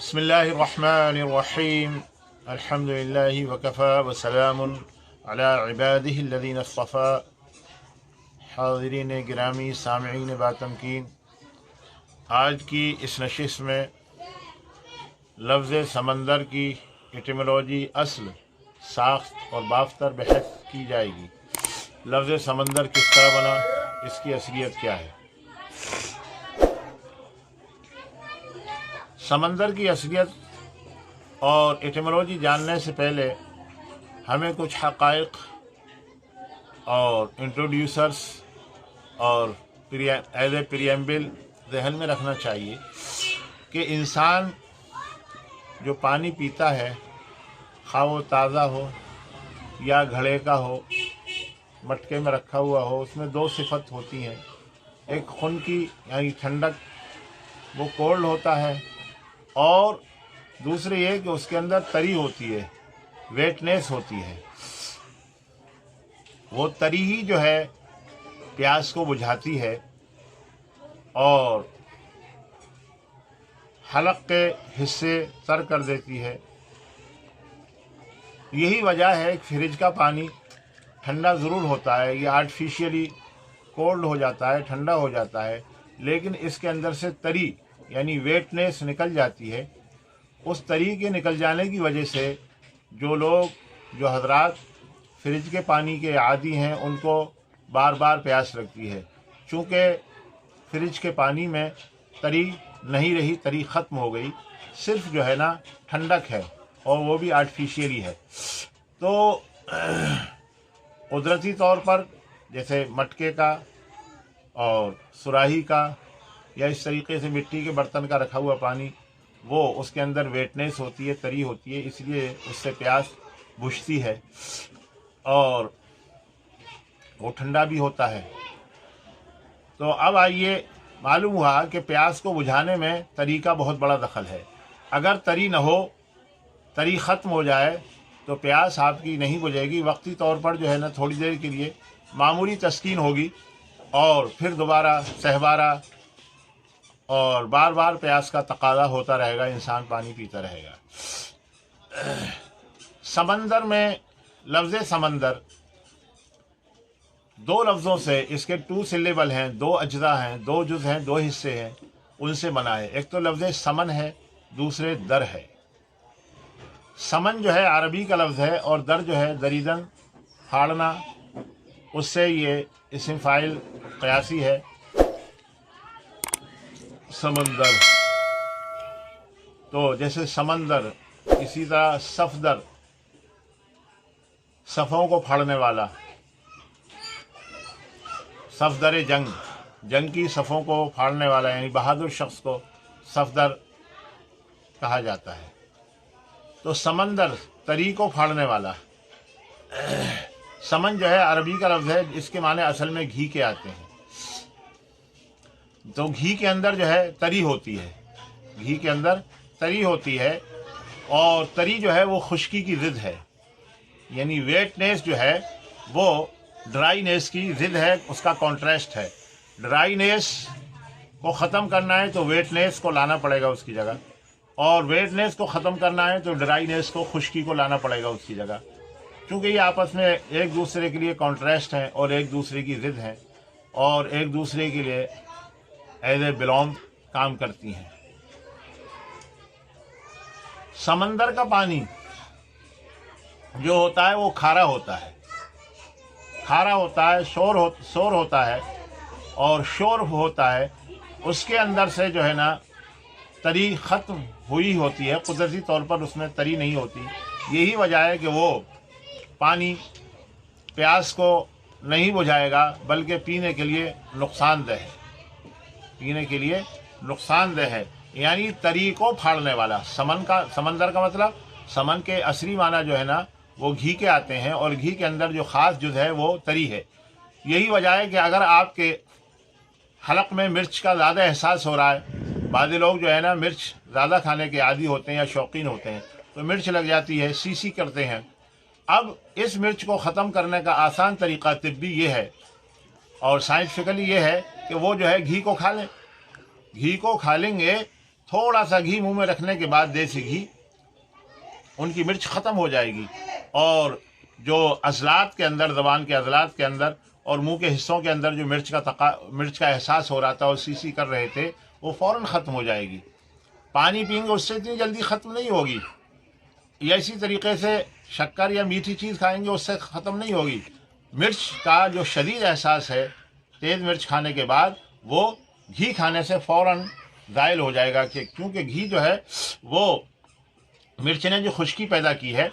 बिस्मिल्लाहिर्रहमानिर्रहीम अल्हम्दुलिल्लाहि वकफ़ा वसलामुन अला इबादिहिल्लज़ीना इस्तफ़ा। हाज़िरीन गिरामी सामिईन बातमकीन, आज की इस नशिस्त में लफ्ज़ समंदर की एटिमोलॉजी, अस्ल, साख्त और बाफ पर बहस की जाएगी। लफ्ज़ समंदर किस तरह बना, इसकी असलियत क्या है। समंदर की असलियत और एटिमोलॉजी जानने से पहले हमें कुछ हक़ाइक़ और इंट्रोड्यूसर्स और एज ए प्रीएम्बल ज़हन में रखना चाहिए कि इंसान जो पानी पीता है, खा वो ताज़ा हो या घड़े का हो, मटके में रखा हुआ हो, उसमें दो सिफत होती हैं। एक खून की यानी ठंडक, वो कोल्ड होता है, और दूसरी ये कि उसके अंदर तरी होती है, वेटनेस होती है। वो तरी ही जो है प्यास को बुझाती है और हलक के हिस्से तर कर देती है। यही वजह है कि फ्रिज का पानी ठंडा ज़रूर होता है, ये आर्टिफिशियली कोल्ड हो जाता है, ठंडा हो जाता है, लेकिन इसके अंदर से तरी यानी वेटनेस निकल जाती है। उस तरी के निकल जाने की वजह से जो हजरात फ्रिज के पानी के आदी हैं, उनको बार बार प्यास लगती है। चूँकि फ्रिज के पानी में तरी नहीं रही, तरी ख़त्म हो गई, सिर्फ जो है ना ठंडक है, और वो भी आर्टिफिशियली है। तो कुदरती तौर पर जैसे मटके का और सुराही का या इस तरीके से मिट्टी के बर्तन का रखा हुआ पानी, वो उसके अंदर वेटनेस होती है, तरी होती है, इसलिए उससे प्यास बुझती है और वो ठंडा भी होता है। तो अब आइए, मालूम हुआ कि प्यास को बुझाने में तरी का बहुत बड़ा दखल है। अगर तरी न हो, तरी ख़त्म हो जाए, तो प्यास आपकी नहीं बुझेगी। वक्ती तौर पर जो है ना, थोड़ी देर के लिए मामूली तस्कीन होगी और फिर दोबारा सहबारा और बार बार प्यास का तकाज़ा होता रहेगा, इंसान पानी पीता रहेगा। समंदर में लफ्ज़ समंदर दो लफ्ज़ों से, इसके 2 सिलेबल हैं, 2 अज्जा हैं, 2 जुज़ हैं, 2 हिस्से हैं, उनसे बना है। एक तो लफ्ज़ समन है, दूसरे दर है। समन जो है अरबी का लफ्ज़ है, और दर जो है दरीदन, फाड़ना, उससे ये इस्म फ़ाइल क़यासी है। समंदर, तो जैसे समंदर, इसी तरह सफदर, सफ़ों को फाड़ने वाला। सफदर जंग, जंग की सफ़ों को फाड़ने वाला, यानी बहादुर शख्स को सफदर कहा जाता है। तो समंदर, तरी को फाड़ने वाला। समन जो है अरबी का लफ्ज़ है, इसके माने असल में घी के आते हैं। तो घी के अंदर जो है तरी होती है, घी के अंदर तरी होती है, और तरी जो है वो खुश्की की ज़िद है, यानी वेटनेस जो है वो ड्राईनेस की ज़िद है, उसका कॉन्ट्रास्ट है। ड्राईनेस को ख़त्म करना है तो वेटनेस को लाना पड़ेगा उसकी जगह, और वेटनेस को ख़त्म करना है तो ड्राईनेस को, खुश्की को लाना पड़ेगा उसकी जगह। क्योंकि ये आपस में एक दूसरे के लिए कॉन्ट्रास्ट हैं और एक दूसरे की ज़िद हैं, और एक दूसरे के लिए एज ए बिलोंग काम करती हैं। समंदर का पानी जो होता है वो खारा होता है, खारा होता है, शोर होता है, और शोर होता है। उसके अंदर से जो है ना तरी ख़त्म हुई होती है, कुदरती तौर पर उसमें तरी नहीं होती। यही वजह है कि वो पानी प्यास को नहीं बुझाएगा, बल्कि पीने के लिए नुकसानदेह है, पीने के लिए नुकसानदेह है। यानी तरी को फाड़ने वाला। समंदर का मतलब, समन के असली माना जो है ना वो घी के आते हैं, और घी के अंदर जो ख़ास जुज़ है वो तरी है। यही वजह है कि अगर आपके हलक में मिर्च का ज़्यादा एहसास हो रहा है, बाज़ लोग जो है ना मिर्च ज़्यादा खाने के आदी होते हैं या शौकीन होते हैं, तो मिर्च लग जाती है, सी करते हैं। अब इस मिर्च को ख़त्म करने का आसान तरीक़ा तिब्बी ये है और साइंटिफिकली ये है कि वो जो है घी को खा लें। घी को खा लेंगे, थोड़ा सा घी मुंह में रखने के बाद, देसी घी, उनकी मिर्च ख़त्म हो जाएगी और जो अज़लात के अंदर, ज़बान के अज़लात के अंदर और मुंह के हिस्सों के अंदर जो मिर्च का एहसास हो रहा था और सी कर रहे थे, वो फ़ौरन ख़त्म हो जाएगी। पानी पिएंगे उससे इतनी जल्दी ख़त्म नहीं होगी, या इसी तरीके से शक्कर या मीठी चीज़ खाएंगे उससे ख़त्म नहीं होगी। मिर्च का जो शदीद एहसास है तेज़ मिर्च खाने के बाद, वो घी खाने से फ़ौरन ज़ाइल हो जाएगा, कि क्योंकि घी जो है वो मिर्च ने जो खुश्की पैदा की है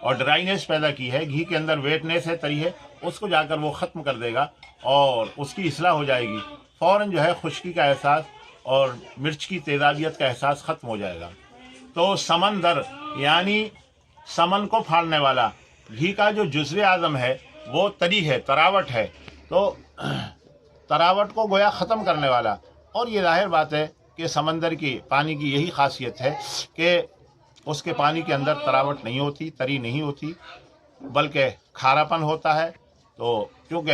और ड्राइनेस पैदा की है, घी के अंदर वेटनेस है, तरी है, उसको जाकर वो ख़त्म कर देगा और उसकी इस्लाह हो जाएगी। फ़ौरन जो है खुश्की का एहसास और मिर्च की तेज़ाबियत का एहसास ख़त्म हो जाएगा। तो समंदर यानी समन को फाड़ने वाला घी का जो जुज़्व आज़म है वो तरी है, तरावट है, तो तरावट को गोया ख़त्म करने वाला। और ये ज़ाहिर बात है कि समंदर की पानी की यही खासियत है कि उसके पानी के अंदर तरावट नहीं होती, तरी नहीं होती, बल्कि खारापन होता है। तो क्योंकि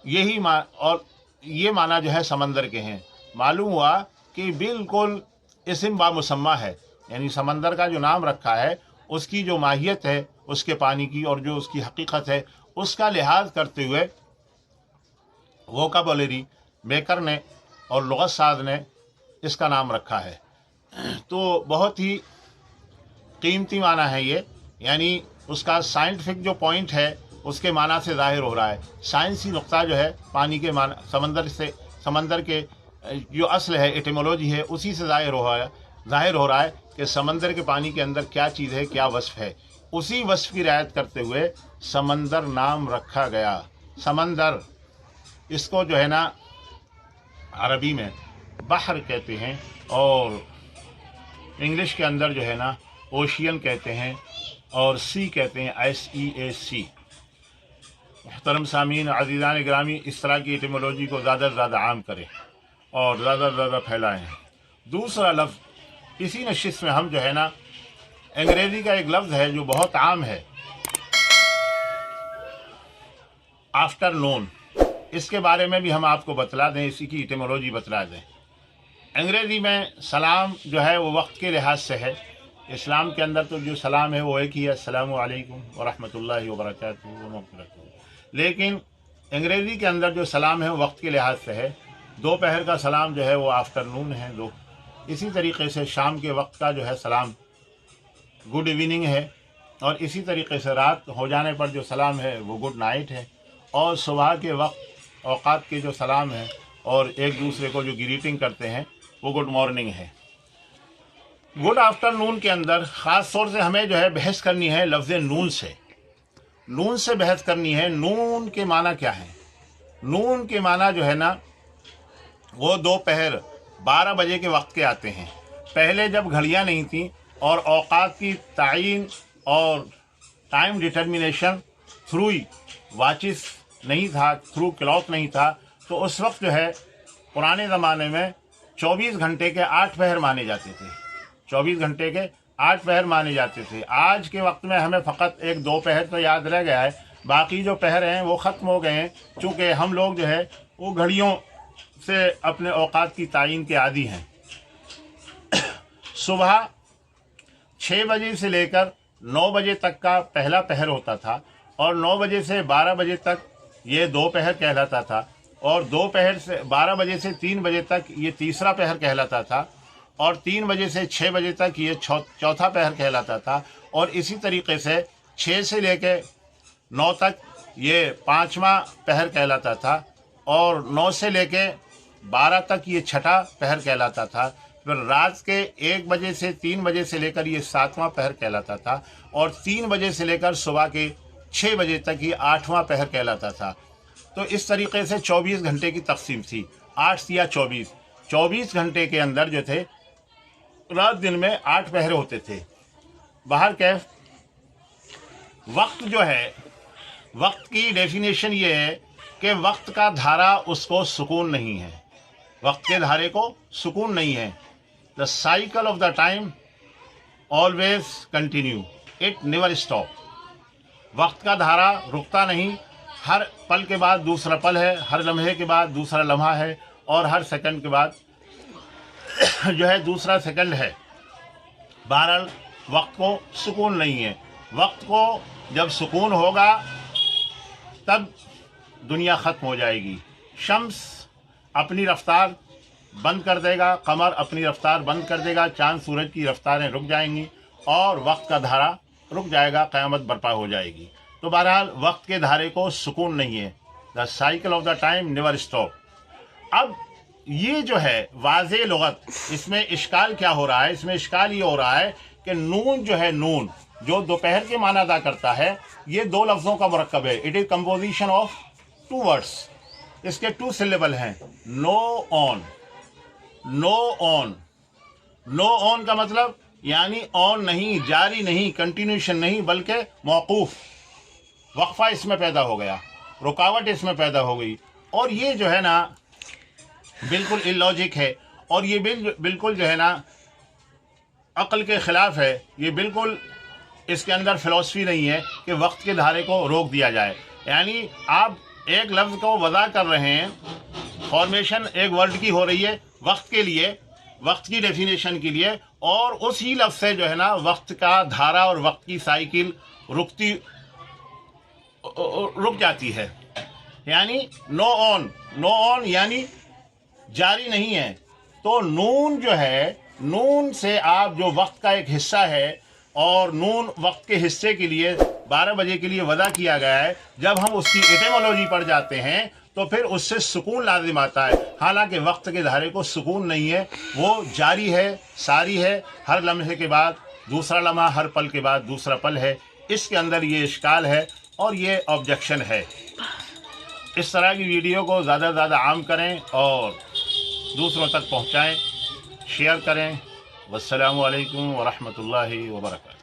यही और ये माना जो है समंदर के हैं, मालूम हुआ कि बिल्कुल इस्म बा मुसम्मा है, यानी समंदर का जो नाम रखा है उसकी जो माहियत है उसके पानी की और जो उसकी हकीकत है उसका लिहाज करते हुए वोकाबुलरी मेकर ने और लुग़त साज़ ने इसका नाम रखा है। तो बहुत ही कीमती माना है ये, यानी उसका साइंटिफिक जो पॉइंट है उसके माना से ज़ाहिर हो रहा है। साइंसी नुक्ता जो है पानी के माना, समंदर के जो असल है, एटिमोलॉजी है, उसी से ज़ाहिर हो रहा है कि समंदर के पानी के अंदर क्या चीज़ है, क्या वस्फ़ है। उसी वस्फ़ की रियायत करते हुए समंदर नाम रखा गया। समंदर, इसको जो है ना अरबी में बहर कहते हैं और इंग्लिश के अंदर जो है ना ओशियन कहते हैं और सी कहते हैं, SEAC। मुहतरम सामीन, अज़ीज़ान गिरामी, इस तरह की एटिमोलॉजी को ज़्यादा से ज़्यादा आम करें और ज़्यादा से ज़्यादा फैलाएँ। दूसरा लफ्ज़ इसी नशिस्त में हम जो है ना अंग्रेज़ी का एक लफ्ज़ है जो बहुत आम है, आफ्टरनून। इसके बारे में भी हम आपको बतला दें, इसी की एटिमोलॉजी बतला दें। अंग्रेज़ी में सलाम जो है वो वक्त के लिहाज से है। इस्लाम के अंदर तो जो सलाम है वो एक ही है, अस्सलामु अलैकुम व रहमतुल्लाहि व बरकातुहू व मग़फ़िरतुहू। लेकिन अंग्रेज़ी के अंदर जो सलाम है वो वक्त के लिहाज से है। दोपहर का सलाम जो है वो आफ्टरनून है, दो। इसी तरीके से शाम के वक्त का जो है सलाम गुड इवनिंग है, और इसी तरीके से रात हो जाने पर जो सलाम है वो गुड नाइट है, और सुबह के वक्त औक़ात के जो सलाम है और एक दूसरे को जो ग्रीटिंग करते हैं वो गुड मॉर्निंग है। गुड आफ्टरनून के अंदर ख़ास तौर से हमें जो है बहस करनी है लफ्ज़ नून से। नून से बहस करनी है। नून के माना क्या है? नून के माना जो है ना वो दोपहर 12 बजे के वक्त के आते हैं। पहले जब घड़ियाँ नहीं थी और औक़ात की तायीन और टाइम डिटर्मिनेशन थ्रू वाचिस नहीं था, थ्रू क्लॉक नहीं था, तो उस वक्त जो है पुराने ज़माने में 24 घंटे के 8 पहर माने जाते थे। 24 घंटे के 8 पहर माने जाते थे। आज के वक्त में हमें फ़कत एक 2 पहर तो याद रह गया है, बाकी जो पहर हैं वो ख़त्म हो गए हैं, चूँकि हम लोग जो है वो घड़ियों से अपने औक़ात की तायीन के आदी हैं। सुबह 6 बजे से लेकर 9 बजे तक का पहला पहर होता था, और 9 बजे से 12 बजे तक ये दोपहर कहलाता था, और दोपहर से 12 बजे से 3 बजे तक ये तीसरा पहर कहलाता था, और 3 बजे से 6 बजे तक ये चौथा पहर कहलाता था, और इसी तरीके से 6 से लेकर 9 तक ये 5वां पहर कहलाता था, और 9 से लेकर 12 तक ये छठा पहर कहलाता था। फिर रात के 1 बजे से 3 बजे से लेकर ये 7वां पहर कहलाता था, और 3 बजे से लेकर सुबह के 6 बजे तक ये 8वां पहर कहलाता था। तो इस तरीके से 24 घंटे की तकसीम थी, 8 या 24 घंटे के अंदर जो थे रात दिन में 8 पहर होते थे। बाहर कैफ वक्त जो है, वक्त की डेफिनेशन ये है कि वक्त का धारा उसको सुकून नहीं है, वक्त के धारे को सुकून नहीं है। The cycle of the time always continue, it never stop. वक्त का धारा रुकता नहीं, हर पल के बाद दूसरा पल है, हर लम्हे के बाद दूसरा लम्हा है, और हर सेकंड के बाद جو ہے دوسرا سیکنڈ ہے. بہرحال وقت کو سکون نہیں ہے. وقت کو جب سکون ہوگا تب دنیا ختم ہو جائے گی. شمس اپنی رفتار بند کر دے گا، قمر اپنی رفتار بند کر دے گا، چاند سورج کی رفتاریں رک جائیں گی اور وقت کا دھارا رک جائے گا، قیامت برپا ہو جائے گی. تو بہرحال وقت کے دھارے کو سکون نہیں ہے. دا cycle of the time never stop. اب یہ جو ہے واضح لغت، اس میں اشکال کیا ہو رہا ہے؟ اس میں اشکال یہ ہو رہا ہے کہ نون جو ہے، نون جو دوپہر کے معنی ادا کرتا ہے، یہ دو لفظوں کا مرکب ہے. It is composition of two words. اس کے 2 سلیبل ہیں. نو آن. نو آن. نو آن کا مطلب یعنی آن نہیں، جاری نہیں، کنٹینیوشن نہیں، بلکہ موقوف. وقفہ اس میں پیدا ہو گیا، رکاوٹ اس میں پیدا ہو گئی. اور یہ جو ہے نا بالکل ان لاجک ہے، اور یہ بالکل جو ہے نا عقل کے خلاف ہے. یہ بالکل اس کے اندر فلسفی نہیں ہے کہ وقت کے دھارے کو روک دیا جائے. یعنی آپ ایک لفظ کو وضع کر رہے ہیں، فارمیشن ایک ورڈ کی ہو رہی ہے وقت کے لیے، وقت کی ڈیفینیشن کے لیے، اور اسی لفظ سے جو ہے نا وقت کا دھارا اور وقت کی سائیکل رک جاتی ہے. یعنی نو آن. نو آن یعنی جاری نہیں ہے. تو نون جو ہے، نون سے آپ جو وقت کا ایک حصہ ہے، اور نون وقت کے حصے کے لیے 12 بجے کے لیے وضع کیا گیا ہے، جب ہم اس کی ایٹیمولوجی پڑھ جاتے ہیں تو پھر اس سے سکون لازم آتا ہے. حالانکہ وقت کے دھارے کو سکون نہیں ہے، وہ جاری ہے، ساری ہے. ہر لمحے کے بعد دوسرا لمحہ، ہر پل کے بعد دوسرا پل ہے. اس کے اندر یہ اشکال ہے اور یہ آبجیکشن ہے. اس طرح کی ویڈیو کو زیادہ سے زیادہ عام کریں اور دوسروں تک پہنچائیں، شیئر کریں. والسلام علیکم ورحمۃ اللہ وبرکاتہ.